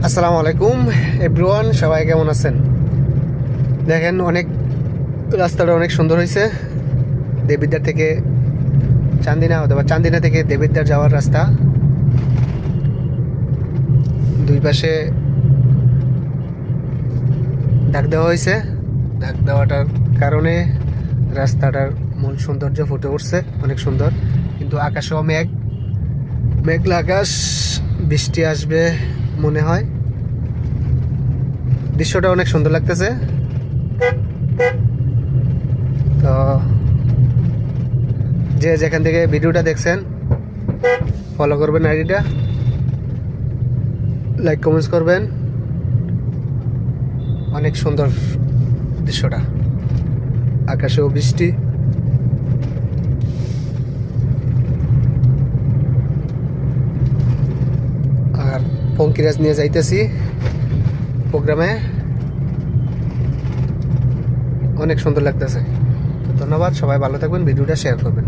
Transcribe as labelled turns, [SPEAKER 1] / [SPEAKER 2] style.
[SPEAKER 1] আসসালামু আলাইকুম এভরিওয়ান, সবাই কেমন আছেন? দেখেন, রাস্তাটা অনেক সুন্দর হয়েছে। দেবিদ্বার থেকে চান্দিনা, অথবা চান্দিনা থেকে দেবিদ্বার যাওয়ার রাস্তা। দুই পাশে ঢাক দেওয়া হয়েছে। ঢাক দেওয়াটার কারণে রাস্তাটার মূল সৌন্দর্য ফুটে উঠছে, অনেক সুন্দর। কিন্তু আকাশেও মেঘলা আকাশ, বৃষ্টি আসবে মনে হয়। দৃশ্যটা অনেক সুন্দর লাগতেছে। তো যে যেখান থেকে ভিডিওটা দেখছেন ফলো করবেন, আইডিটা লাইক কমেন্টস করবেন। অনেক সুন্দর দৃশ্যটা, আকাশেও বৃষ্টি। আর পঙ্কিরাজ নিয়ে যাইতেছি প্রোগ্রামে, অনেক সুন্দর লাগতেছে। তো ধন্যবাদ, সবাই ভালো থাকবেন, ভিডিওটা শেয়ার করবেন।